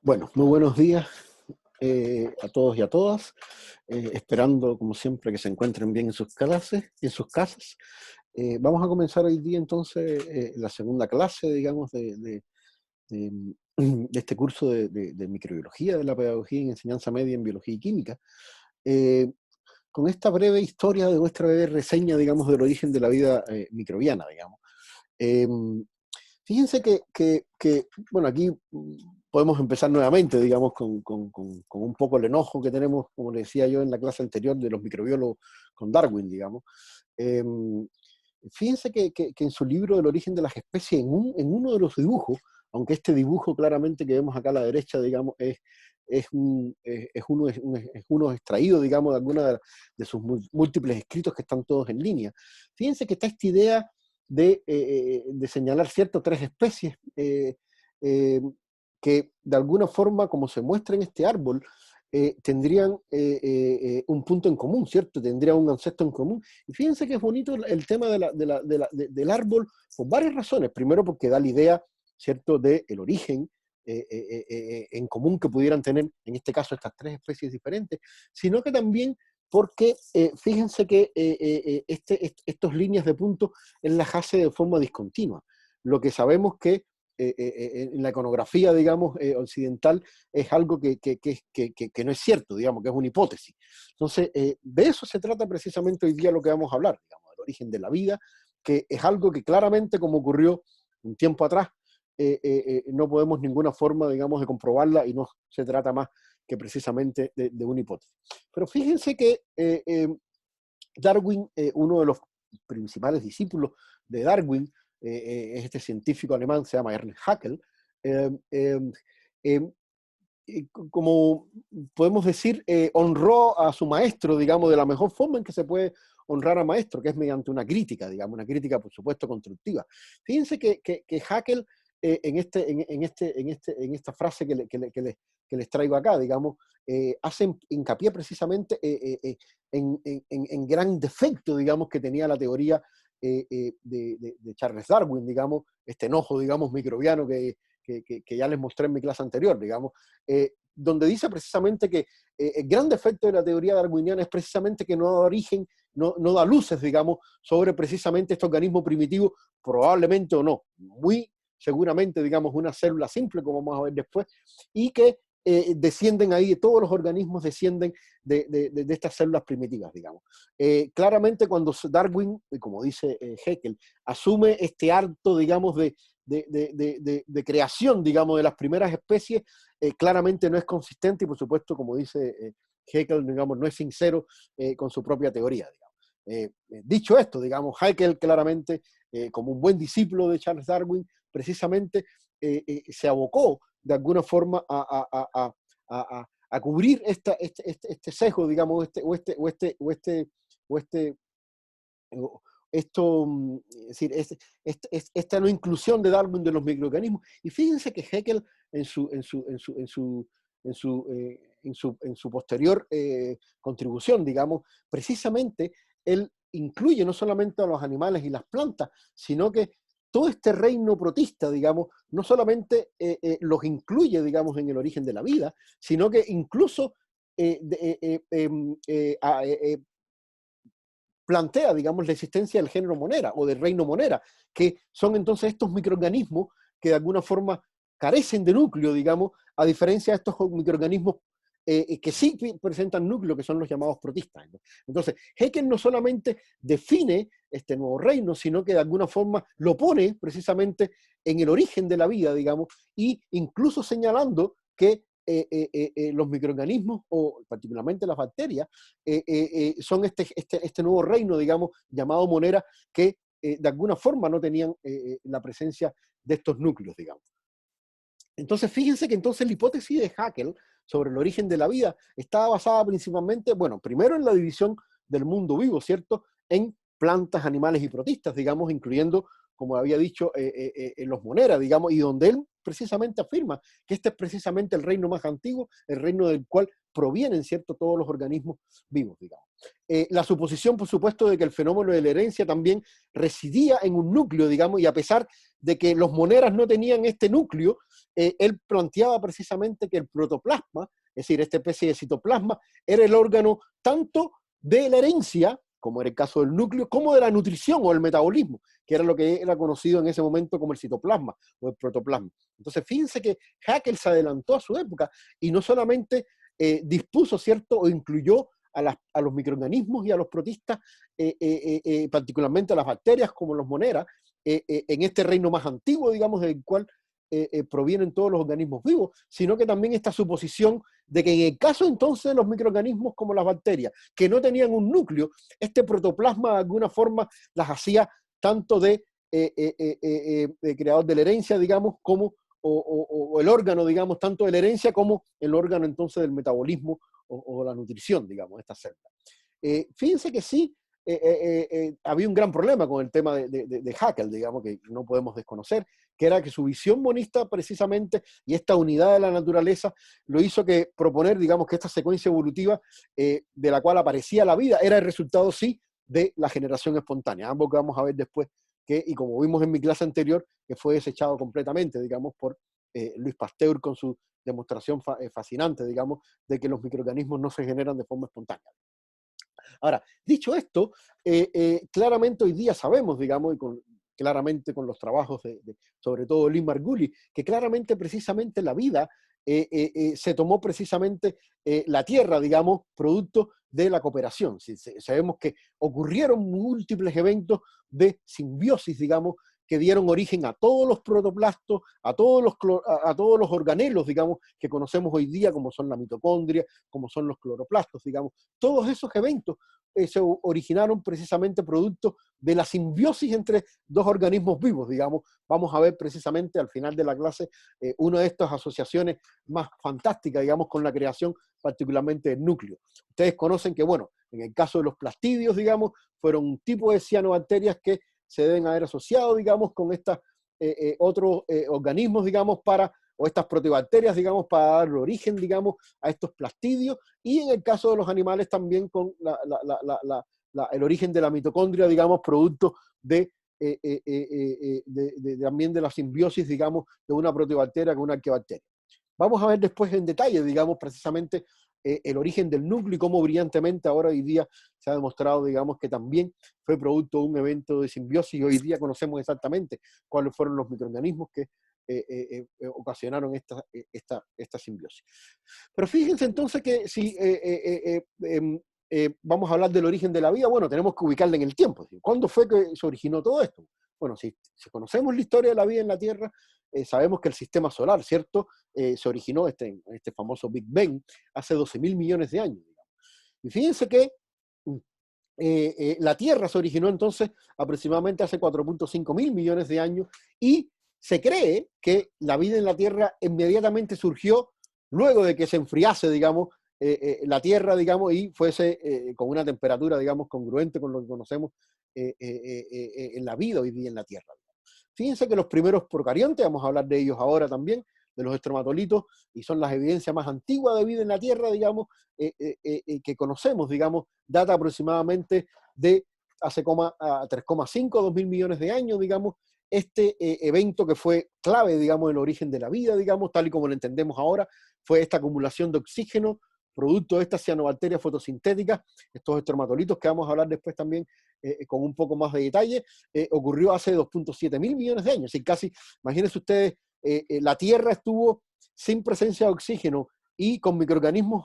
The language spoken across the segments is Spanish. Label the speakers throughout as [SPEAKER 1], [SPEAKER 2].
[SPEAKER 1] Bueno, muy buenos días a todos y a todas, esperando como siempre que se encuentren bien en sus clases, en sus casas. Vamos a comenzar hoy día entonces la segunda clase, digamos, de- de este curso de microbiología, de la pedagogía y enseñanza media en biología y química, eh, con esta breve historia de nuestra breve reseña, digamos, del origen de la vida microbiana, digamos. Eh, Fíjense bueno, aquí podemos empezar nuevamente, digamos, con un poco el enojo que tenemos, como le decía yo en la clase anterior, de los microbiólogos con Darwin, digamos. Eh, Fíjense que en su libro El origen de las especies, en uno de los dibujos, aunque este dibujo claramente que vemos acá a la derecha, digamos, es uno extraído, digamos, de alguna de sus múltiples escritos que están todos en línea. Fíjense que está esta idea de señalar, cierto, tres especies eh, que de alguna forma, como se muestra en este árbol, tendrían un punto en común, ¿cierto? Tendrían un ancestro en común. Y fíjense que es bonito el tema del árbol por varias razones. Primero, porque da la idea, ¿cierto?, del origen en común que pudieran tener, en este caso, estas tres especies diferentes, sino que también porque fíjense que estas líneas de puntos él las hace de forma discontinua. Lo que sabemos que en la iconografía, digamos, occidental, es algo que no es cierto, digamos, que es una hipótesis. Entonces, de eso se trata precisamente hoy día lo que vamos a hablar, digamos, del origen de la vida, que es algo que claramente, como ocurrió un tiempo atrás, no podemos ninguna forma, digamos, de comprobarla y no se trata más que precisamente de una hipótesis. Pero fíjense que Darwin, uno de los principales discípulos de Darwin, es este científico alemán, se llama Ernst Haeckel, eh, eh, eh, como podemos decir, honró a su maestro, digamos, de la mejor forma en que se puede honrar a maestro, que es mediante una crítica, digamos, una crítica, por supuesto, constructiva. Fíjense que Haeckel, en esta frase que les traigo acá, digamos, hace hincapié precisamente en gran defecto, digamos, que tenía la teoría de Charles Darwin, digamos, este enojo, digamos, microbiano que ya les mostré en mi clase anterior, digamos, donde dice precisamente que el gran defecto de la teoría darwiniana es precisamente que no da origen, no da luces, digamos, sobre precisamente este organismo primitivo, probablemente o no, muy seguramente, digamos, una célula simple, como vamos a ver después, y que descienden ahí, todos los organismos descienden de estas células primitivas, digamos. Claramente cuando Darwin, como dice Haeckel, asume este acto, digamos, de creación, digamos, de las primeras especies, claramente no es consistente y, por supuesto, como dice Haeckel, digamos, no es sincero con su propia teoría, digamos. Dicho esto, digamos, Haeckel claramente, como un buen discípulo de Charles Darwin, precisamente se abocó de alguna forma a cubrir este sesgo, digamos, o este esto, es decir, esta no inclusión de Darwin de los microorganismos. Y fíjense que Haeckel en su posterior contribución, digamos, precisamente él incluye no solamente a los animales y las plantas, sino que todo este reino protista, digamos, no solamente los incluye, digamos, en el origen de la vida, sino que incluso plantea, digamos, la existencia del género Monera o del reino Monera, que son entonces estos microorganismos que de alguna forma carecen de núcleo, digamos, a diferencia de estos microorganismos que sí presentan núcleo, que son los llamados protistas, ¿no? Entonces, Haeckel no solamente define este nuevo reino, sino que de alguna forma lo pone precisamente en el origen de la vida, digamos, y incluso señalando que los microorganismos, o particularmente las bacterias, son este nuevo reino, digamos, llamado Monera, que de alguna forma no tenían la presencia de estos núcleos, digamos. Entonces, fíjense que entonces la hipótesis de Haeckel sobre el origen de la vida estaba basada principalmente, bueno, primero en la división del mundo vivo, ¿cierto? En plantas, animales y protistas, digamos, incluyendo como había dicho en los Monera, digamos, y donde él precisamente afirma que este es precisamente el reino más antiguo, el reino del cual provienen, ¿cierto?, todos los organismos vivos, digamos. La suposición, por supuesto, de que el fenómeno de la herencia también residía en un núcleo, digamos, y a pesar de que los Moneras no tenían este núcleo, él planteaba precisamente que el protoplasma, es decir, esta especie de citoplasma, era el órgano tanto de la herencia, como era el caso del núcleo, como de la nutrición o el metabolismo, que era lo que era conocido en ese momento como el citoplasma o el protoplasma. Entonces, fíjense que Haeckel se adelantó a su época y no solamente dispuso, ¿cierto?, o incluyó a los microorganismos y a los protistas, particularmente a las bacterias como los Monera, en este reino más antiguo, digamos, del cual provienen todos los organismos vivos, sino que también esta suposición de que en el caso entonces de los microorganismos como las bacterias, que no tenían un núcleo, este protoplasma de alguna forma las hacía tanto de creador de la herencia, digamos, como o el órgano, digamos, tanto de la herencia como el órgano entonces del metabolismo o la nutrición, digamos, de esta célula. Fíjense que sí, había un gran problema con el tema de Haeckel, digamos, que no podemos desconocer, que era que su visión monista precisamente y esta unidad de la naturaleza lo hizo que proponer, digamos, que esta secuencia evolutiva de la cual aparecía la vida era el resultado, sí, de la generación espontánea. Ambos que vamos a ver después, que, y como vimos en mi clase anterior, que fue desechado completamente, digamos, por Louis Pasteur con su demostración fascinante, digamos, de que los microorganismos no se generan de forma espontánea. Ahora, dicho esto, claramente hoy día sabemos, digamos, y claramente con los trabajos sobre todo Lee Margulis, que claramente precisamente la vida se tomó precisamente la tierra, digamos, producto de la cooperación. Sabemos que ocurrieron múltiples eventos de simbiosis, digamos, que dieron origen a todos los protoplastos, a todos los organelos, digamos, que conocemos hoy día, como son la mitocondria, como son los cloroplastos, digamos. Todos esos eventos se originaron precisamente producto de la simbiosis entre dos organismos vivos, digamos. Vamos a ver precisamente al final de la clase una de estas asociaciones más fantásticas, digamos, con la creación particularmente del núcleo. Ustedes conocen que, bueno, en el caso de los plastidios, digamos, fueron un tipo de cianobacterias que se deben haber asociado, digamos, con estos otros organismos, digamos, o estas proteobacterias, digamos, para dar origen, digamos, a estos plastidios, y en el caso de los animales también con el origen de la mitocondria, digamos, producto también de la simbiosis, digamos, de una proteobacteria con una arqueobacteria. Vamos a ver después en detalle, digamos, precisamente el origen del núcleo y cómo brillantemente ahora hoy día se ha demostrado, digamos, que también fue producto de un evento de simbiosis y hoy día conocemos exactamente cuáles fueron los microorganismos que ocasionaron esta simbiosis. Pero fíjense entonces que si vamos a hablar del origen de la vida, bueno, tenemos que ubicarla en el tiempo. ¿Cuándo fue que se originó todo esto? Bueno, si conocemos la historia de la vida en la Tierra, sabemos que el sistema solar, ¿cierto? Se originó este famoso Big Bang hace 12.000 millones de años. Digamos. Y fíjense que la Tierra se originó entonces aproximadamente hace 4.5 mil millones de años y se cree que la vida en la Tierra inmediatamente surgió luego de que se enfriase, digamos, la Tierra, digamos, y fuese con una temperatura, digamos, congruente con lo que conocemos en la vida hoy día en la Tierra. Fíjense que los primeros procariontes, vamos a hablar de ellos ahora también, de los estromatolitos, y son las evidencias más antiguas de vida en la Tierra, digamos, que conocemos, digamos, data aproximadamente de hace 3,5, 2.000 millones de años, digamos, este evento que fue clave, digamos, en el origen de la vida, digamos, tal y como lo entendemos ahora, fue esta acumulación de oxígeno, producto de estas cianobacterias fotosintéticas, estos estromatolitos que vamos a hablar después también con un poco más de detalle, ocurrió hace 2.7 mil millones de años, y casi, imagínense ustedes, la Tierra estuvo sin presencia de oxígeno y con microorganismos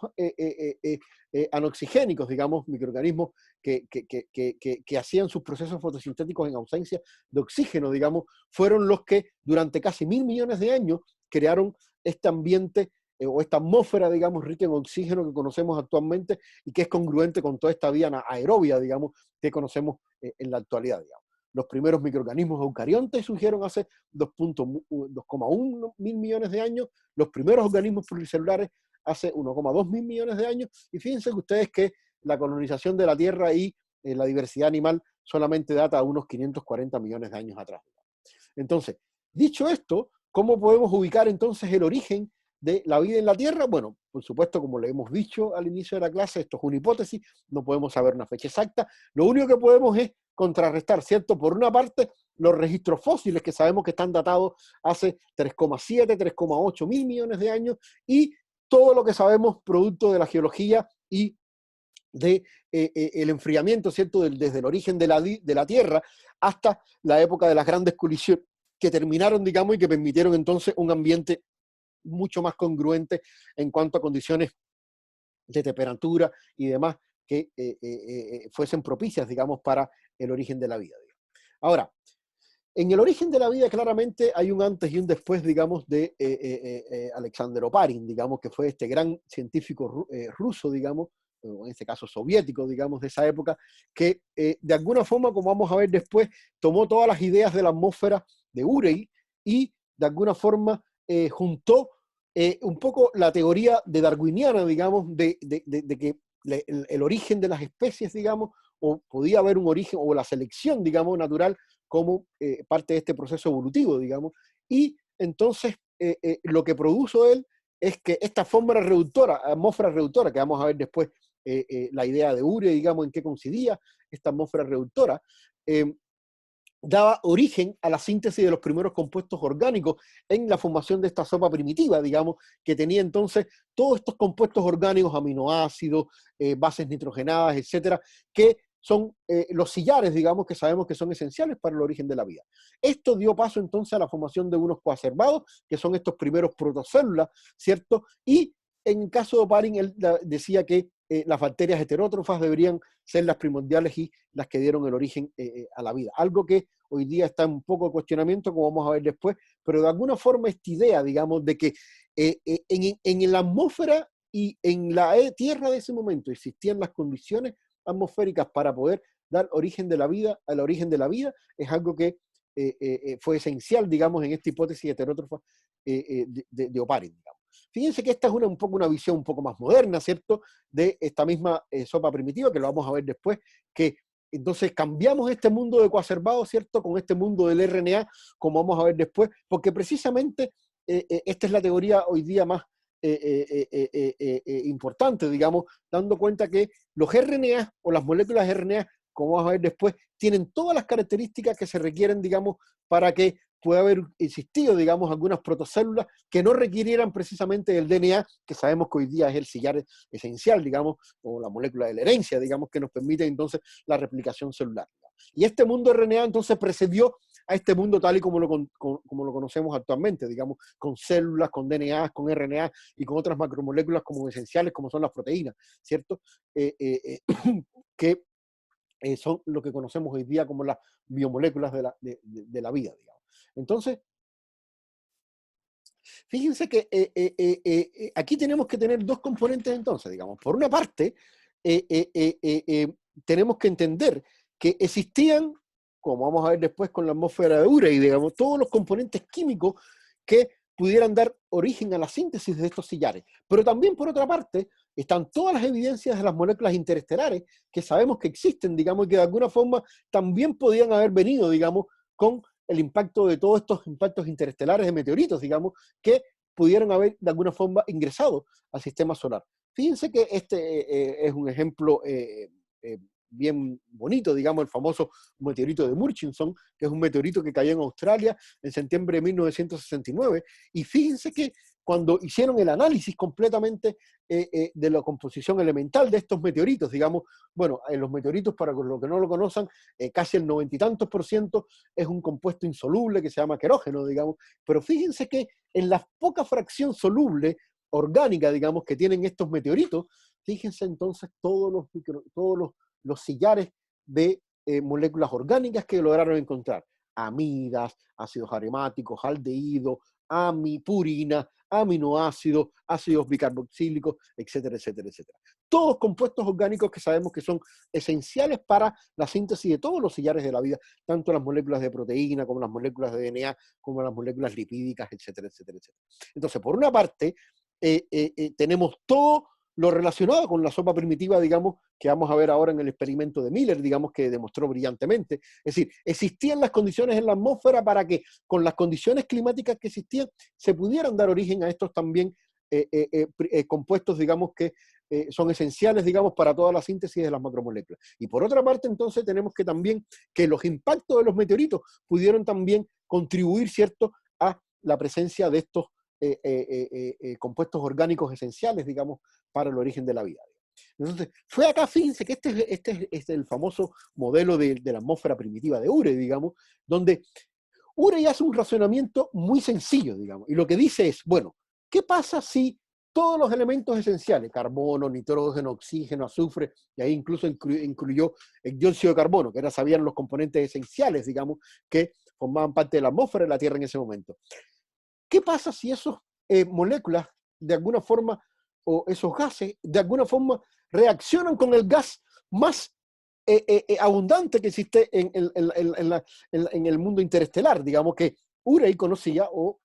[SPEAKER 1] anoxigénicos, digamos, microorganismos que hacían sus procesos fotosintéticos en ausencia de oxígeno, digamos, fueron los que durante casi 1.000 millones de años crearon este ambiente o esta atmósfera, digamos, rica en oxígeno que conocemos actualmente y que es congruente con toda esta vida aerobia, digamos, que conocemos en la actualidad, digamos. Los primeros microorganismos eucariontes surgieron hace 2,1 mil millones de años, los primeros organismos pluricelulares hace 1,2 mil millones de años, y fíjense que ustedes que la colonización de la Tierra y la diversidad animal solamente data a unos 540 millones de años atrás. Entonces, dicho esto, ¿cómo podemos ubicar entonces el origen de la vida en la Tierra? Bueno, por supuesto, como le hemos dicho al inicio de la clase, esto es una hipótesis, no podemos saber una fecha exacta. Lo único que podemos es contrarrestar, ¿cierto? Por una parte, los registros fósiles que sabemos que están datados hace 3,7, 3,8 mil millones de años, y todo lo que sabemos producto de la geología y de el enfriamiento, ¿cierto? Desde el origen de la Tierra hasta la época de las grandes colisiones que terminaron, digamos, y que permitieron entonces un ambiente mucho más congruente en cuanto a condiciones de temperatura y demás que fuesen propicias, digamos, para el origen de la vida. Digamos. Ahora, en el origen de la vida claramente hay un antes y un después, digamos, de Alexander Oparin, digamos, que fue este gran científico ruso, digamos, o en este caso soviético, digamos, de esa época, que de alguna forma, como vamos a ver después, tomó todas las ideas de la atmósfera de Urey y de alguna forma juntó un poco la teoría de darwiniana, digamos, de que el origen de las especies, digamos, o podía haber un origen, o la selección, digamos, natural, como parte de este proceso evolutivo, digamos, y entonces lo que produjo él es que esta atmósfera reductora, que vamos a ver después la idea de Urey, digamos, en qué coincidía esta atmósfera reductora, daba origen a la síntesis de los primeros compuestos orgánicos en la formación de esta sopa primitiva, digamos, que tenía entonces todos estos compuestos orgánicos, aminoácidos, bases nitrogenadas, etcétera, que son los sillares, digamos, que sabemos que son esenciales para el origen de la vida. Esto dio paso entonces a la formación de unos coacervados, que son estos primeros protocélulas, ¿cierto? Y en caso de Oparin, él decía que las bacterias heterótrofas deberían ser las primordiales y las que dieron el origen a la vida. Algo que hoy día está un poco en cuestionamiento, como vamos a ver después, pero de alguna forma esta idea, digamos, de que en la atmósfera y en la Tierra de ese momento existían las condiciones atmosféricas para poder dar origen de la vida al origen de la vida, es algo que fue esencial, digamos, en esta hipótesis heterótrofa de Oparin, digamos. Fíjense que esta es un poco una visión un poco más moderna, ¿cierto?, de esta misma sopa primitiva, que lo vamos a ver después, que entonces cambiamos este mundo de coacervados, ¿cierto?, con este mundo del RNA, como vamos a ver después, porque precisamente esta es la teoría hoy día más importante, digamos, dando cuenta que los RNA o las moléculas RNA, como vamos a ver después, tienen todas las características que se requieren, digamos, para que pueda haber existido, digamos, algunas protocélulas que no requirieran precisamente del DNA, que sabemos que hoy día es el sillar esencial, digamos, o la molécula de la herencia, digamos, que nos permite entonces la replicación celular. Y este mundo RNA entonces precedió a este mundo tal y como lo conocemos actualmente, digamos, con células, con DNA, con RNA y con otras macromoléculas como esenciales, como son las proteínas, ¿cierto? Que son lo que conocemos hoy día como las biomoléculas de la vida, digamos. Entonces, fíjense que aquí tenemos que tener dos componentes entonces, digamos. Por una parte, tenemos que entender que existían, como vamos a ver después con la atmósfera de Urey, digamos, todos los componentes químicos que pudieran dar origen a la síntesis de estos sillares. Pero también, por otra parte, están todas las evidencias de las moléculas interestelares que sabemos que existen, digamos, y que de alguna forma también podían haber venido, digamos, con el impacto de todos estos impactos interestelares de meteoritos, digamos, que pudieron haber de alguna forma ingresado al sistema solar. Fíjense que este es un ejemplo bien bonito, digamos, el famoso meteorito de Murchison, que es un meteorito que cayó en Australia en septiembre de 1969, y fíjense que cuando hicieron el análisis completamente de la composición elemental de estos meteoritos, digamos, bueno, los meteoritos, para los que no lo conozcan, casi el 90 y tantos % es un compuesto insoluble que se llama querógeno, digamos, pero fíjense que en la poca fracción soluble orgánica, digamos, que tienen estos meteoritos, fíjense entonces todos los sillares de moléculas orgánicas que lograron encontrar. Amidas, ácidos aromáticos, aldehídos, purina, aminoácidos, ácidos bicarboxílicos, etcétera, etcétera, etcétera. Todos compuestos orgánicos que sabemos que son esenciales para la síntesis de todos los sillares de la vida, tanto las moléculas de proteína como las moléculas de DNA, como las moléculas lipídicas, etcétera, etcétera, etcétera. Entonces, por una parte, tenemos todo lo relacionaba con la sopa primitiva, digamos, que vamos a ver ahora en el experimento de Miller, digamos, que demostró brillantemente. Es decir, existían las condiciones en la atmósfera para que con las condiciones climáticas que existían se pudieran dar origen a estos también compuestos, digamos, que son esenciales, digamos, para toda la síntesis de las macromoléculas. Y por otra parte, entonces, tenemos que también que los impactos de los meteoritos pudieron también contribuir, ¿cierto?, a la presencia de estos compuestos orgánicos esenciales, digamos, para el origen de la vida. Entonces, fue acá, fíjense que este es el famoso modelo de la atmósfera primitiva de Urey, digamos, donde Urey hace un razonamiento muy sencillo, digamos, y lo que dice es, bueno, ¿qué pasa si todos los elementos esenciales, carbono, nitrógeno, oxígeno, azufre, y ahí incluso incluyó el dióxido de carbono, que sabían los componentes esenciales, digamos, que formaban parte de la atmósfera de la Tierra en ese momento? ¿Qué pasa si esas moléculas, de alguna forma, o esos gases, de alguna forma, reaccionan con el gas más abundante que existe en el mundo interestelar? Digamos que Urey conocía o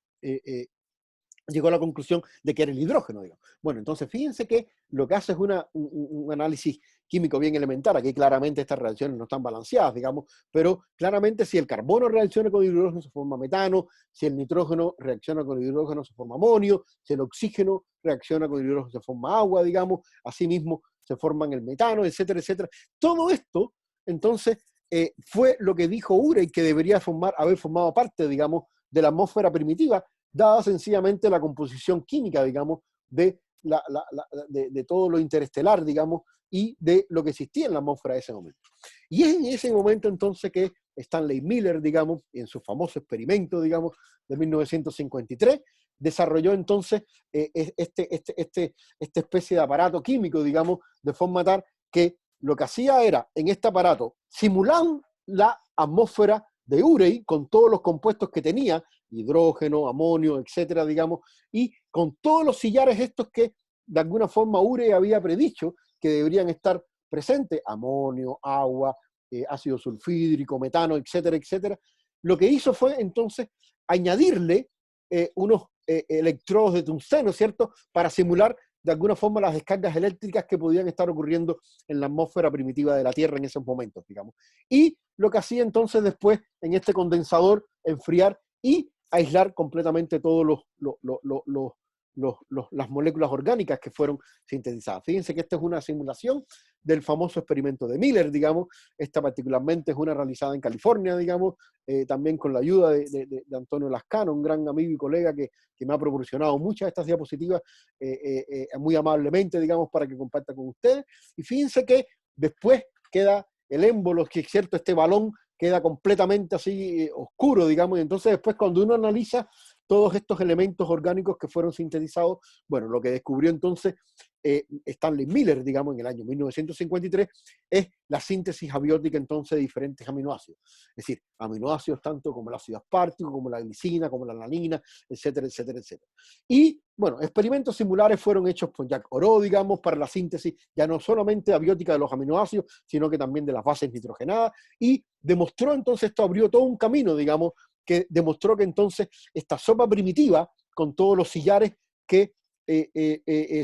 [SPEAKER 1] llegó a la conclusión de que era el hidrógeno, digamos. Bueno, entonces fíjense que lo que hace es un análisis químico bien elemental. Aquí claramente estas reacciones no están balanceadas, digamos, pero claramente si el carbono reacciona con hidrógeno se forma metano, si el nitrógeno reacciona con hidrógeno se forma amonio, si el oxígeno reacciona con hidrógeno se forma agua, digamos, asimismo se forman el metano, etcétera, etcétera. Todo esto, entonces, fue lo que dijo Urey que debería haber formado parte, digamos, de la atmósfera primitiva, dada sencillamente la composición química, digamos, de todo lo interestelar, digamos, y de lo que existía en la atmósfera de ese momento. Y es en ese momento entonces que Stanley Miller, digamos, en su famoso experimento, digamos, de 1953, desarrolló entonces esta especie de aparato químico, digamos, de forma tal que lo que hacía era, en este aparato, simular la atmósfera de Urey con todos los compuestos que tenía, hidrógeno, amonio, etcétera, digamos, y con todos los sillares estos que de alguna forma Urey había predicho que deberían estar presentes, amonio, agua, ácido sulfídrico, metano, etcétera, etcétera. Lo que hizo fue entonces añadirle unos electrodos de tungsteno, ¿cierto?, para simular de alguna forma las descargas eléctricas que podían estar ocurriendo en la atmósfera primitiva de la Tierra en esos momentos, digamos. Y lo que hacía entonces después en este condensador, enfriar y aislar completamente todos las moléculas orgánicas que fueron sintetizadas. Fíjense que esta es una simulación del famoso experimento de Miller, digamos. Esta particularmente es una realizada en California, digamos, también con la ayuda de Antonio Lascano, un gran amigo y colega que me ha proporcionado muchas de estas diapositivas muy amablemente, digamos, para que comparta con ustedes. Y fíjense que después queda el émbolo, que es cierto, este balón queda completamente así oscuro, digamos, y entonces después cuando uno analiza todos estos elementos orgánicos que fueron sintetizados, bueno, lo que descubrió entonces Stanley Miller, digamos, en el año 1953, es la síntesis abiótica entonces de diferentes aminoácidos. Es decir, aminoácidos tanto como el ácido aspartico, como la glicina, como la alanina, etcétera, etcétera, etcétera. Y, bueno, experimentos similares fueron hechos por Jacques Oró, digamos, para la síntesis ya no solamente abiótica de los aminoácidos, sino que también de las bases nitrogenadas, y demostró entonces, esto abrió todo un camino, digamos, que demostró que entonces esta sopa primitiva, con todos los sillares que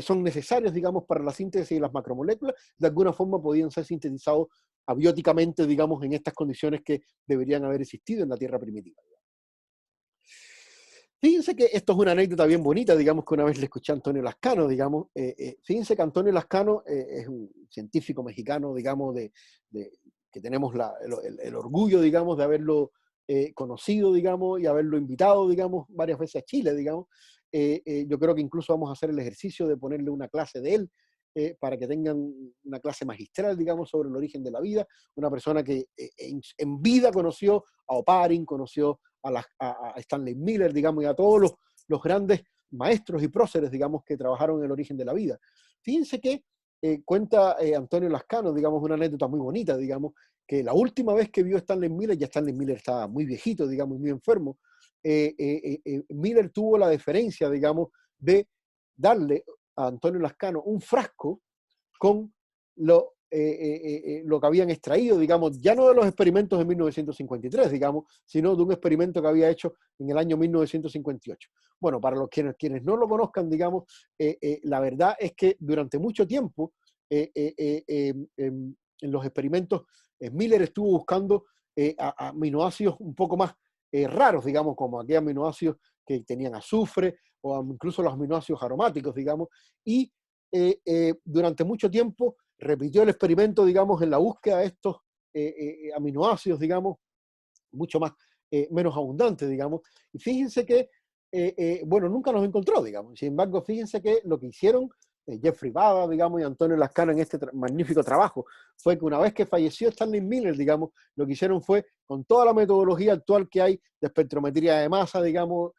[SPEAKER 1] son necesarios, digamos, para la síntesis de las macromoléculas, de alguna forma podían ser sintetizados abióticamente, digamos, en estas condiciones que deberían haber existido en la Tierra primitiva. Fíjense que esto es una anécdota bien bonita, digamos, que una vez le escuché a Antonio Lascano, digamos. Fíjense que Antonio Lascano es un científico mexicano, digamos, que tenemos el orgullo, digamos, de haberlo conocido, digamos, y haberlo invitado, digamos, varias veces a Chile, digamos. Yo creo que incluso vamos a hacer el ejercicio de ponerle una clase de él para que tengan una clase magistral, digamos, sobre el origen de la vida. Una persona que en vida conoció a Oparin, conoció a Stanley Miller, digamos, y a todos los grandes maestros y próceres, digamos, que trabajaron en el origen de la vida. Fíjense que cuenta Antonio Lascano, digamos, una anécdota muy bonita, digamos, que la última vez que vio a Stanley Miller, ya Stanley Miller estaba muy viejito, digamos, muy enfermo, Miller tuvo la deferencia, digamos, de darle a Antonio Lascano un frasco con lo que habían extraído, digamos, ya no de los experimentos de 1953, digamos, sino de un experimento que había hecho en el año 1958. Bueno, para los quienes no lo conozcan, digamos, la verdad es que durante mucho tiempo, en los experimentos, Miller estuvo buscando aminoácidos un poco más raros, digamos, como aquellos aminoácidos que tenían azufre o incluso los aminoácidos aromáticos, digamos, y durante mucho tiempo repitió el experimento, digamos, en la búsqueda de estos aminoácidos, digamos, mucho más, menos abundantes, digamos, y fíjense que, bueno, nunca los encontró, digamos. Sin embargo, fíjense que lo que hicieron Jeffrey Baba, digamos, y Antonio Lascano en este magnífico trabajo, fue que una vez que falleció Stanley Miller, digamos, lo que hicieron fue, con toda la metodología actual que hay de espectrometría de masa, digamos,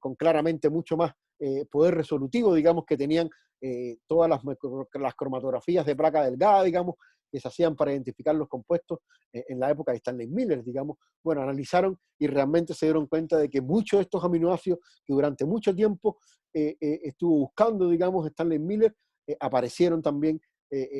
[SPEAKER 1] con claramente mucho más poder resolutivo, digamos, que tenían todas las cromatografías de placa delgada, digamos, que se hacían para identificar los compuestos en la época de Stanley Miller, digamos, bueno, analizaron y realmente se dieron cuenta de que muchos de estos aminoácidos que durante mucho tiempo estuvo buscando, digamos, Stanley Miller, aparecieron también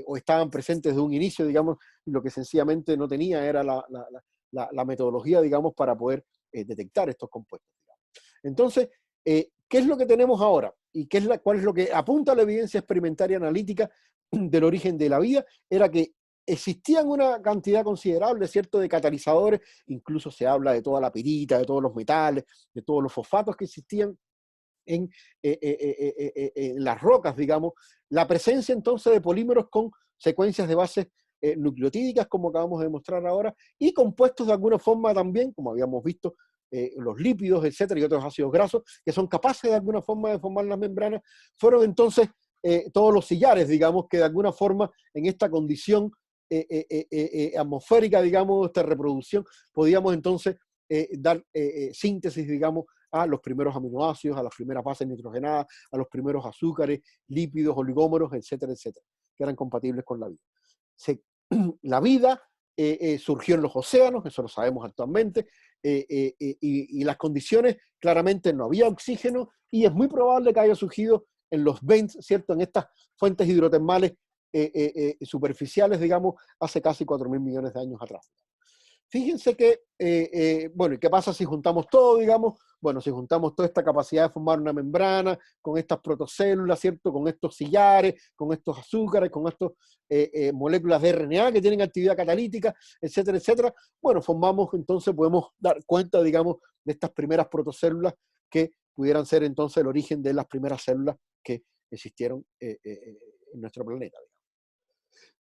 [SPEAKER 1] o estaban presentes desde un inicio, digamos, y lo que sencillamente no tenía era la metodología, digamos, para poder detectar estos compuestos. Digamos. Entonces, ¿qué es lo que tenemos ahora? ¿Y cuál es lo que apunta la evidencia experimentaria analítica del origen de la vida? Era que existían una cantidad considerable, ¿cierto?, de catalizadores, incluso se habla de toda la pirita, de todos los metales, de todos los fosfatos que existían en las rocas, digamos, la presencia entonces de polímeros con secuencias de bases nucleotídicas, como acabamos de demostrar ahora, y compuestos de alguna forma también, como habíamos visto, los lípidos, etcétera, y otros ácidos grasos, que son capaces de alguna forma de formar las membranas, fueron entonces todos los sillares, digamos, que de alguna forma en esta condición atmosférica, digamos, esta reproducción, podíamos entonces dar síntesis, digamos, a los primeros aminoácidos, a las primeras bases nitrogenadas, a los primeros azúcares, lípidos, oligómeros, etcétera, etcétera, que eran compatibles con la vida. La vida surgió en los océanos, eso lo sabemos actualmente, y las condiciones, claramente no había oxígeno, y es muy probable que haya surgido en los vents, ¿cierto?, en estas fuentes hidrotermales superficiales, digamos, hace casi 4.000 millones de años atrás. Fíjense que, bueno, ¿y qué pasa si juntamos todo, digamos? Bueno, si juntamos toda esta capacidad de formar una membrana, con estas protocélulas, ¿cierto? Con estos sillares, con estos azúcares, con estas moléculas de RNA que tienen actividad catalítica, etcétera, etcétera. Bueno, formamos, entonces podemos dar cuenta, digamos, de estas primeras protocélulas que pudieran ser entonces el origen de las primeras células que existieron en nuestro planeta.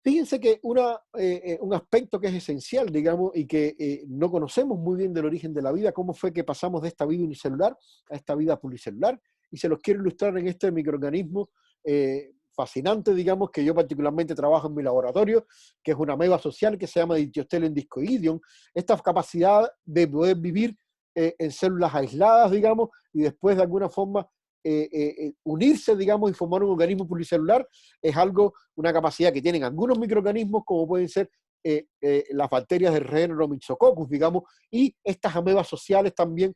[SPEAKER 1] Fíjense que un aspecto que es esencial, digamos, y que no conocemos muy bien del origen de la vida, cómo fue que pasamos de esta vida unicelular a esta vida pluricelular, y se los quiero ilustrar en este microorganismo fascinante, digamos, que yo particularmente trabajo en mi laboratorio, que es una ameba social que se llama Dictyostelium discoideum, esta capacidad de poder vivir en células aisladas, digamos, y después de alguna forma unirse, digamos, y formar un organismo pluricelular, es algo, una capacidad que tienen algunos microorganismos, como pueden ser las bacterias del género Myxococcus, digamos, y estas amebas sociales también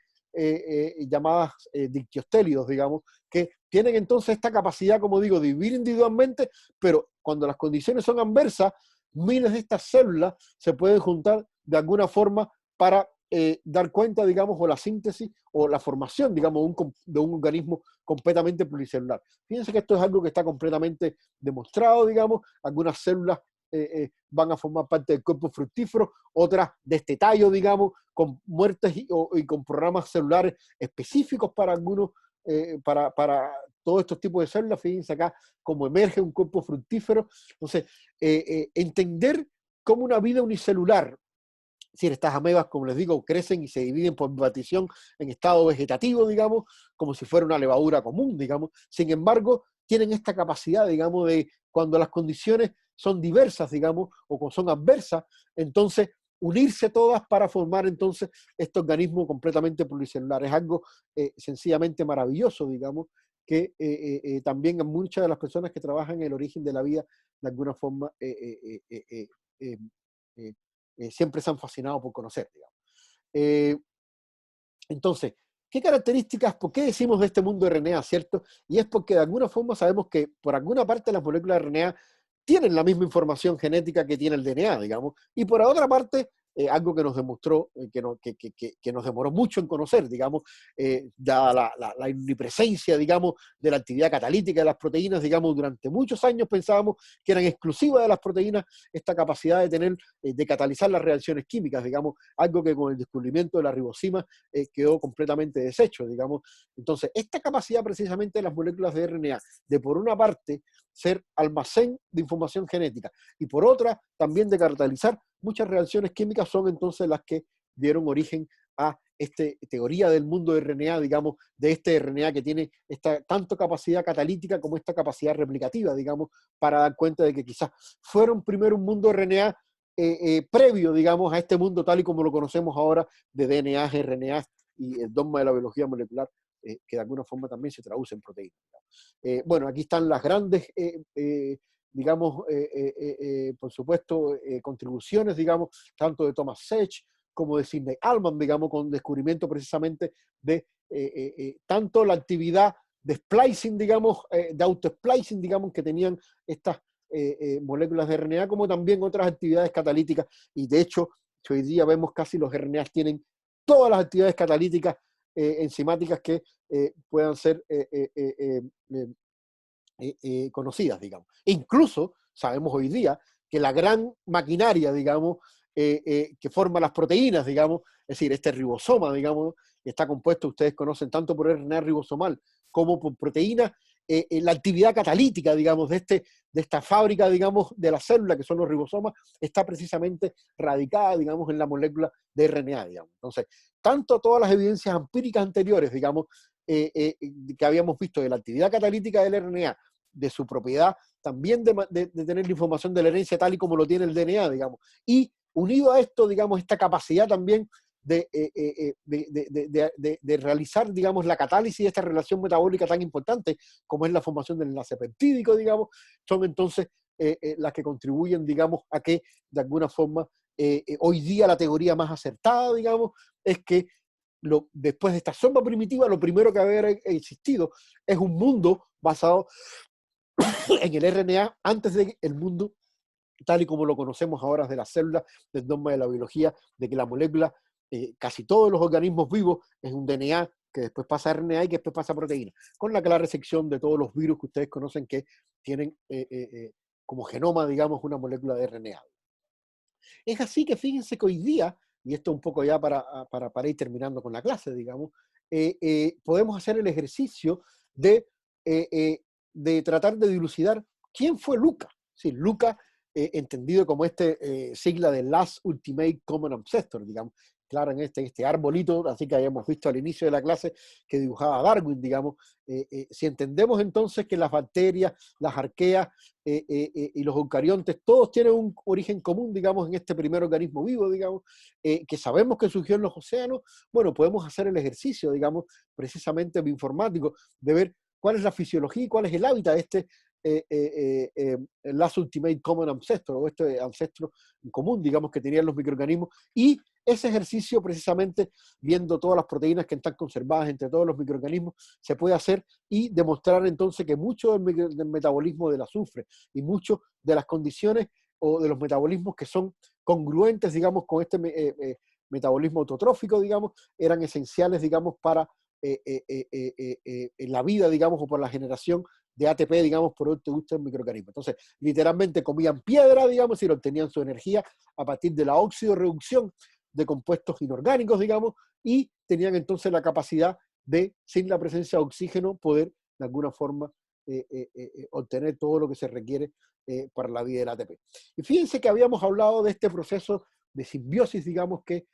[SPEAKER 1] llamadas dictyostélidos, digamos, que tienen entonces esta capacidad, como digo, de vivir individualmente, pero cuando las condiciones son adversas, miles de estas células se pueden juntar de alguna forma para dar cuenta, digamos, o la síntesis o la formación, digamos, de un organismo completamente pluricelular. Fíjense que esto es algo que está completamente demostrado, digamos, algunas células van a formar parte del cuerpo fructífero, otras de este tallo, digamos, con muertes y con programas celulares específicos para algunos, para todos estos tipos de células. Fíjense acá cómo emerge un cuerpo fructífero. Entonces, entender cómo una vida unicelular, es decir, estas amebas, como les digo, crecen y se dividen por partición en estado vegetativo, digamos, como si fuera una levadura común, digamos. Sin embargo, tienen esta capacidad, digamos, de cuando las condiciones son diversas, digamos, o son adversas, entonces unirse todas para formar entonces este organismo completamente pluricelular. Es algo sencillamente maravilloso, digamos, que también a muchas de las personas que trabajan en el origen de la vida, de alguna forma, siempre se han fascinado por conocer, digamos. Entonces, ¿qué características, por qué decimos de este mundo de RNA, cierto? Y es porque de alguna forma sabemos que por alguna parte las moléculas de RNA tienen la misma información genética que tiene el DNA, digamos, y por otra parte, algo que nos demostró, que nos demoró mucho en conocer, digamos, dada la omnipresencia, digamos, de la actividad catalítica de las proteínas, digamos, durante muchos años pensábamos que eran exclusivas de las proteínas esta capacidad de tener, de catalizar las reacciones químicas, digamos, algo que con el descubrimiento de la ribosima quedó completamente deshecho, digamos. Entonces, esta capacidad precisamente de las moléculas de RNA, de por una parte ser almacén de información genética y por otra también de catalizar muchas reacciones químicas, son entonces las que dieron origen a esta teoría del mundo de RNA, digamos, de este RNA que tiene esta tanto capacidad catalítica como esta capacidad replicativa, digamos, para dar cuenta de que quizás fueron primero un mundo RNA previo, digamos, a este mundo tal y como lo conocemos ahora de DNA, RNA y el dogma de la biología molecular, que de alguna forma también se traduce en proteínas. Bueno, aquí están las grandes digamos, por supuesto, contribuciones, digamos, tanto de Thomas Sech como de Sidney Allman, digamos, con descubrimiento precisamente de tanto la actividad de splicing, digamos, de auto-splicing, digamos, que tenían estas moléculas de RNA, como también otras actividades catalíticas. Y de hecho, hoy día vemos casi los RNA tienen todas las actividades catalíticas enzimáticas que puedan ser conocidas, digamos. E incluso sabemos hoy día que la gran maquinaria, digamos, que forma las proteínas, digamos, es decir, este ribosoma, digamos, está compuesto, ustedes conocen, tanto por RNA ribosomal como por proteínas, la actividad catalítica, digamos, de esta fábrica, digamos, de la célula, que son los ribosomas, está precisamente radicada, digamos, en la molécula de RNA, digamos. Entonces, tanto todas las evidencias empíricas anteriores, digamos, que habíamos visto de la actividad catalítica del RNA, de su propiedad, también de tener la información de la herencia tal y como lo tiene el DNA, digamos. Y unido a esto, digamos, esta capacidad también de realizar, digamos, la catálisis de esta relación metabólica tan importante como es la formación del enlace peptídico, digamos, son entonces las que contribuyen, digamos, a que de alguna forma hoy día la teoría más acertada, digamos, es que después de esta sombra primitiva, lo primero que haber existido es un mundo basado en el RNA antes del mundo tal y como lo conocemos ahora de las células, del dogma de la biología, de que la molécula, casi todos los organismos vivos, es un DNA que después pasa a RNA y que después pasa a proteína, con la clara excepción de todos los virus que ustedes conocen que tienen como genoma, digamos, una molécula de RNA. Es así que fíjense que hoy día, y esto un poco ya para ir terminando con la clase, digamos, podemos hacer el ejercicio de, eh, eh, de tratar de dilucidar quién fue Luca. Sí, Luca, entendido como sigla de Last Ultimate Common Ancestor, digamos, claro, en este arbolito, así que habíamos visto al inicio de la clase que dibujaba Darwin, digamos. Si entendemos entonces que las bacterias, las arqueas y los eucariontes, todos tienen un origen común, digamos, en este primer organismo vivo, digamos, que sabemos que surgió en los océanos, bueno, podemos hacer el ejercicio, digamos, precisamente bioinformático, de ver cuál es la fisiología y cuál es el hábitat de Last Ultimate Common Ancestor, o este ancestro común, digamos, que tenían los microorganismos, y ese ejercicio, precisamente, viendo todas las proteínas que están conservadas entre todos los microorganismos, se puede hacer y demostrar entonces que mucho del metabolismo del azufre y mucho de las condiciones o de los metabolismos que son congruentes, digamos, con este metabolismo autotrófico, digamos, eran esenciales, digamos, para la vida, digamos, o por la generación de ATP, digamos, por este microorganismo. Entonces, literalmente comían piedra, digamos, y obtenían su energía a partir de la oxidorreducción de compuestos inorgánicos, digamos, y tenían entonces la capacidad de, sin la presencia de oxígeno, poder de alguna forma obtener todo lo que se requiere para la vida del ATP. Y fíjense que habíamos hablado de este proceso de simbiosis, digamos, que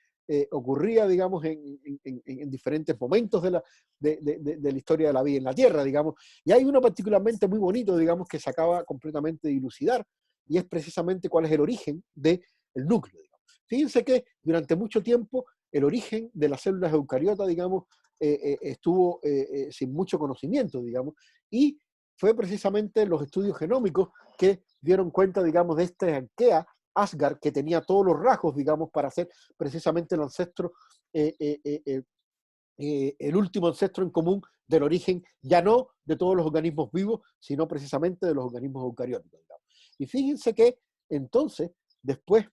[SPEAKER 1] ocurría, digamos, en diferentes momentos de la historia de la vida en la Tierra, digamos. Y hay uno particularmente muy bonito, digamos, que se acaba completamente de dilucidar, y es precisamente cuál es el origen del núcleo. Fíjense que durante mucho tiempo el origen de las células eucariotas, digamos, estuvo sin mucho conocimiento, digamos, y fue precisamente los estudios genómicos que dieron cuenta, digamos, de esta arquea Asgard, que tenía todos los rasgos, digamos, para ser precisamente el ancestro, el último ancestro en común del origen, ya no de todos los organismos vivos, sino precisamente de los organismos eucarióticos, digamos. Y fíjense que entonces, después,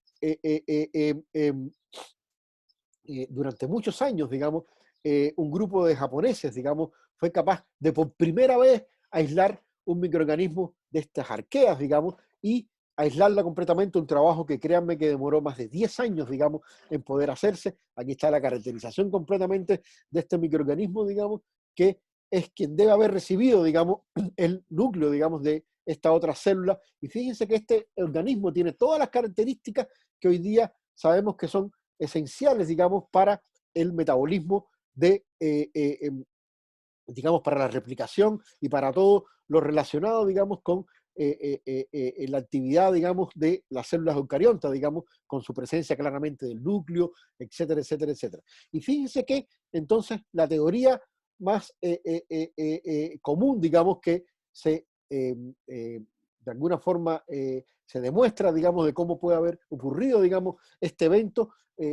[SPEAKER 1] durante muchos años, digamos, un grupo de japoneses, digamos, fue capaz de por primera vez aislar un microorganismo de estas arqueas, digamos, y aislarla completamente, un trabajo que créanme que demoró más de 10 años, digamos, en poder hacerse. Aquí está la caracterización completamente de este microorganismo, digamos, que es quien debe haber recibido, digamos, el núcleo, digamos, de esta otra célula. Y fíjense que este organismo tiene todas las características que hoy día sabemos que son esenciales, digamos, para el metabolismo de, digamos, para la replicación y para todo lo relacionado, digamos, con la actividad, digamos, de las células eucariontas, digamos, con su presencia claramente del núcleo, etcétera, etcétera, etcétera. Y fíjense que entonces la teoría más común, digamos, que se, de alguna forma, se demuestra, digamos, de cómo puede haber ocurrido, digamos, este evento,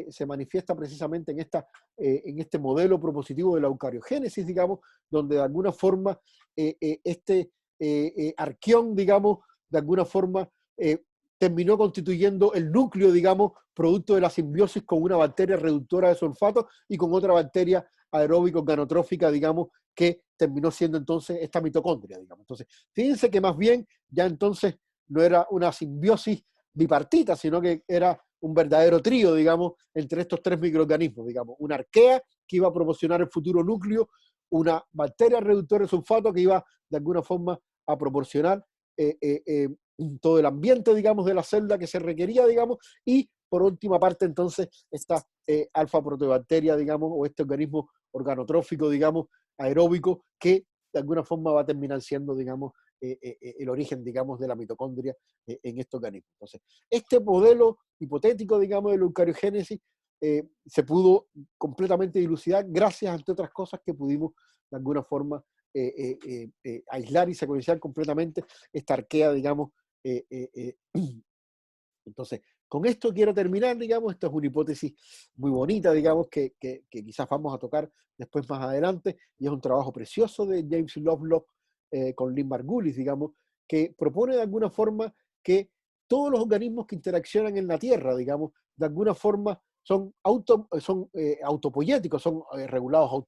[SPEAKER 1] se manifiesta precisamente en este modelo propositivo de la eucariogénesis, digamos, donde de alguna forma este arqueón, digamos, de alguna forma terminó constituyendo el núcleo, digamos, producto de la simbiosis con una bacteria reductora de sulfato y con otra bacteria aeróbica organotrófica, digamos, que terminó siendo entonces esta mitocondria, digamos. Entonces, fíjense que más bien ya entonces no era una simbiosis bipartita, sino que era un verdadero trío, digamos, entre estos tres microorganismos, digamos, una arquea que iba a proporcionar el futuro núcleo, una bacteria reductora de sulfato que iba de alguna forma a proporcionar todo el ambiente, digamos, de la célula que se requería, digamos, y por última parte, entonces, esta alfa proteobacteria, digamos, o este organismo organotrófico, digamos, aeróbico, que de alguna forma va a terminar siendo, digamos, el origen, digamos, de la mitocondria en este organismo. Entonces, este modelo hipotético, digamos, de la eucariogénesis se pudo completamente dilucidar gracias, entre otras cosas, que pudimos, de alguna forma, aislar y secuenciar completamente esta arquea, digamos. Entonces, con esto quiero terminar, digamos, esto es una hipótesis muy bonita, digamos, que quizás vamos a tocar después más adelante, y es un trabajo precioso de James Lovelock con Lynn Margulis, digamos, que propone de alguna forma que todos los organismos que interaccionan en la Tierra, digamos, de alguna forma son autopoyéticos, son regulados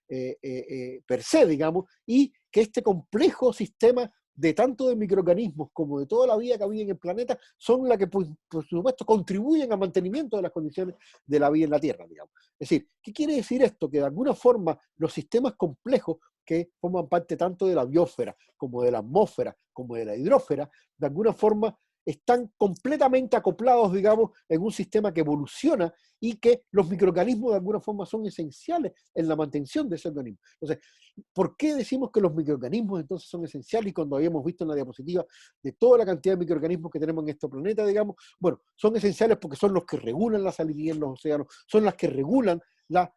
[SPEAKER 1] per se, digamos, y que este complejo sistema de tanto de microorganismos como de toda la vida que había en el planeta, son las que, por supuesto, contribuyen al mantenimiento de las condiciones de la vida en la Tierra, digamos. Es decir, ¿qué quiere decir esto? Que de alguna forma los sistemas complejos que forman parte tanto de la biosfera, como de la atmósfera, como de la hidrósfera, de alguna forma están completamente acoplados, digamos, en un sistema que evoluciona y que los microorganismos de alguna forma son esenciales en la mantención de ese organismo. Entonces, ¿por qué decimos que los microorganismos entonces son esenciales? Y cuando habíamos visto en la diapositiva de toda la cantidad de microorganismos que tenemos en este planeta, digamos, bueno, son esenciales porque son los que regulan la salinidad en los océanos, son las que regulan la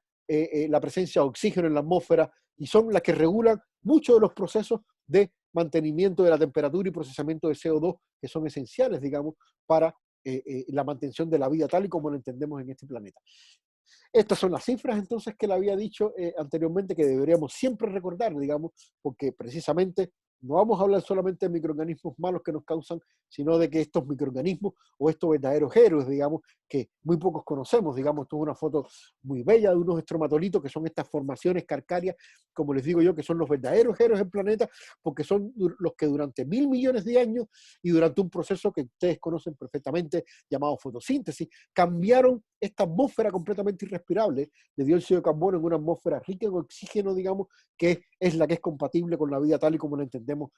[SPEAKER 1] presencia de oxígeno en la atmósfera y son las que regulan muchos de los procesos de mantenimiento de la temperatura y procesamiento de CO2 que son esenciales, digamos, para la mantención de la vida tal y como la entendemos en este planeta. Estas son las cifras entonces que le había dicho anteriormente que deberíamos siempre recordar, digamos, porque precisamente no vamos a hablar solamente de microorganismos malos que nos causan, sino de que estos microorganismos o estos verdaderos héroes, digamos, que muy pocos conocemos, digamos, esto es una foto muy bella de unos estromatolitos que son estas formaciones calcáreas, como les digo yo, que son los verdaderos héroes del planeta, porque son los que durante 1.000 millones de años y durante un proceso que ustedes conocen perfectamente llamado fotosíntesis, cambiaron esta atmósfera completamente irrespirable de dióxido de carbono en una atmósfera rica en oxígeno, digamos, que es la que es compatible con la vida tal y como la entendemos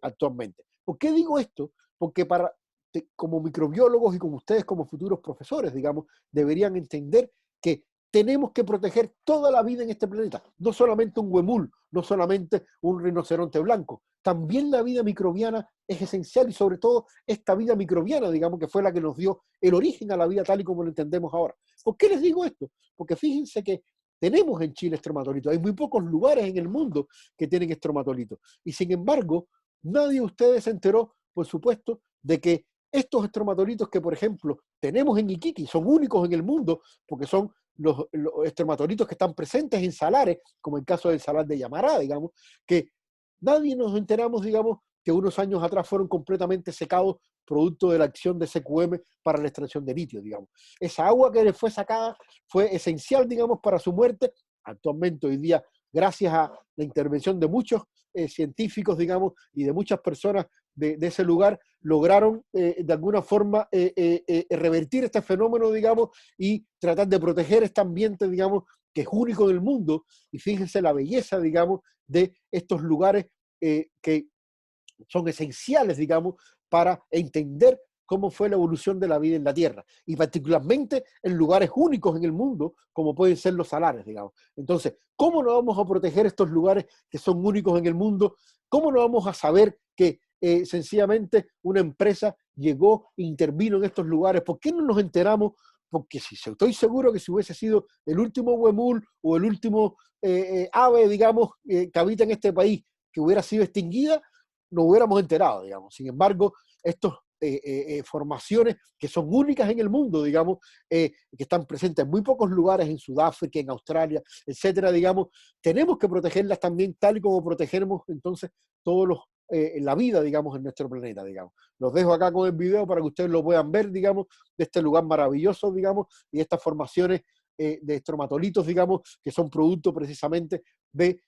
[SPEAKER 1] actualmente. ¿Por qué digo esto? Porque como microbiólogos y como ustedes como futuros profesores, digamos, deberían entender que tenemos que proteger toda la vida en este planeta, no solamente un huemul, no solamente un rinoceronte blanco, también la vida microbiana es esencial y sobre todo esta vida microbiana, digamos, que fue la que nos dio el origen a la vida tal y como lo entendemos ahora. ¿Por qué les digo esto? Porque fíjense que tenemos en Chile estromatolitos, hay muy pocos lugares en el mundo que tienen estromatolitos y sin embargo nadie de ustedes se enteró, por supuesto, de que estos estromatolitos que, por ejemplo, tenemos en Iquique, son únicos en el mundo porque son los estromatolitos que están presentes en salares, como el caso del salar de Yamará, digamos, que nadie nos enteramos, digamos, que unos años atrás fueron completamente secados producto de la acción de SQM para la extracción de litio, digamos. Esa agua que le fue sacada fue esencial, digamos, para su muerte. Actualmente, hoy día, gracias a la intervención de muchos científicos, digamos, y de muchas personas de ese lugar, lograron de alguna forma revertir este fenómeno, digamos, y tratar de proteger este ambiente, digamos, que es único en el mundo. Y fíjense la belleza, digamos, de estos lugares que son esenciales, digamos, para entender cómo fue la evolución de la vida en la Tierra, y particularmente en lugares únicos en el mundo, como pueden ser los salares, digamos. Entonces, ¿cómo no vamos a proteger estos lugares que son únicos en el mundo? ¿Cómo no vamos a saber que sencillamente una empresa llegó e intervino en estos lugares? ¿Por qué no nos enteramos? Porque si estoy seguro que si hubiese sido el último huemul o el último ave, digamos, que habita en este país, que hubiera sido extinguida, no hubiéramos enterado, digamos. Sin embargo, estas formaciones que son únicas en el mundo, digamos, que están presentes en muy pocos lugares, en Sudáfrica, en Australia, etcétera, digamos, tenemos que protegerlas también, tal y como protegemos entonces todos los la vida, digamos, en nuestro planeta, digamos. Los dejo acá con el video para que ustedes lo puedan ver, digamos, de este lugar maravilloso, digamos, y estas formaciones de estromatolitos, digamos, que son producto precisamente de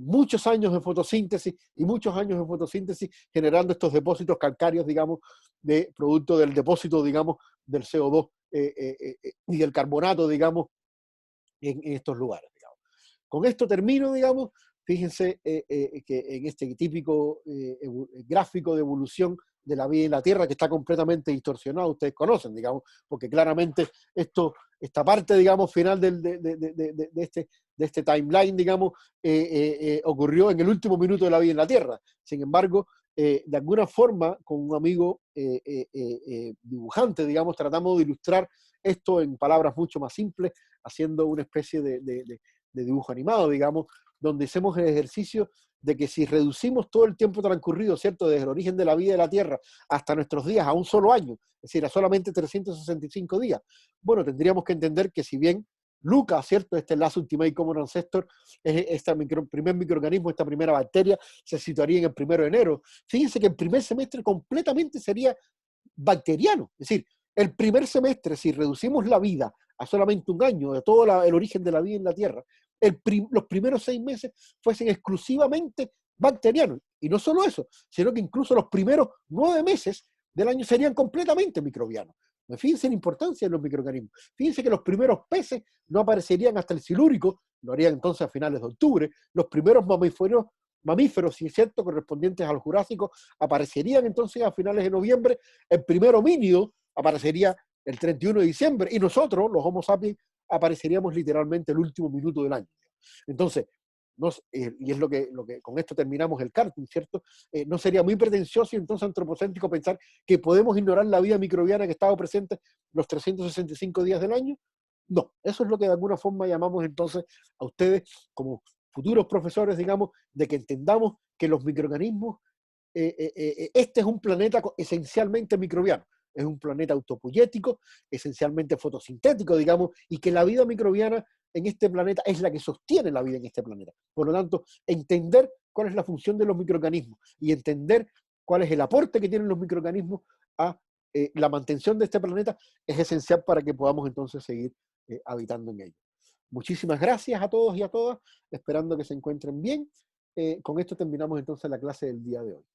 [SPEAKER 1] muchos años de fotosíntesis y muchos años de fotosíntesis generando estos depósitos calcáreos, digamos, de producto del depósito, digamos, del CO2 y del carbonato, digamos, en estos lugares, digamos. Con esto termino, digamos. Fíjense que en este típico gráfico de evolución de la vida en la Tierra, que está completamente distorsionado, ustedes conocen, digamos, porque claramente esta parte, digamos, final de este timeline, digamos, ocurrió en el último minuto de la vida en la Tierra. Sin embargo, de alguna forma, con un amigo dibujante, digamos, tratamos de ilustrar esto en palabras mucho más simples, haciendo una especie de dibujo animado, digamos, donde hacemos el ejercicio de que si reducimos todo el tiempo transcurrido, ¿cierto?, desde el origen de la vida de la Tierra hasta nuestros días a un solo año, es decir, a solamente 365 días, bueno, tendríamos que entender que si bien Luca, ¿cierto?, este Last Ultimate Common Ancestor, este primer microorganismo, esta primera bacteria, se situaría en el 1 de enero. Fíjense que el primer semestre completamente sería bacteriano, es decir, el primer semestre, si reducimos la vida a solamente un año de todo el origen de la vida en la Tierra, los primeros 6 meses fuesen exclusivamente bacterianos. Y no solo eso, sino que incluso los primeros 9 meses del año serían completamente microbianos. Fíjense la importancia de los microorganismos. Fíjense que los primeros peces no aparecerían hasta el silúrico, lo harían entonces a finales de octubre. Los primeros mamíferos, si es cierto, correspondientes al Jurásico, aparecerían entonces a finales de noviembre. El primer homínido aparecería el 31 de diciembre, y nosotros, los Homo sapiens, apareceríamos literalmente el último minuto del año. Entonces, y es lo que con esto terminamos el karting, ¿cierto? No sería muy pretencioso y entonces antropocéntrico pensar que podemos ignorar la vida microbiana que estaba presente los 365 días del año. No, eso es lo que de alguna forma llamamos entonces a ustedes como futuros profesores, digamos, de que entendamos que los microorganismos, este es un planeta esencialmente microbiano. Es un planeta autopoyético, esencialmente fotosintético, digamos, y que la vida microbiana en este planeta es la que sostiene la vida en este planeta. Por lo tanto, entender cuál es la función de los microorganismos y entender cuál es el aporte que tienen los microorganismos a la mantención de este planeta es esencial para que podamos entonces seguir habitando en ello. Muchísimas gracias a todos y a todas, esperando que se encuentren bien. Con esto terminamos entonces la clase del día de hoy.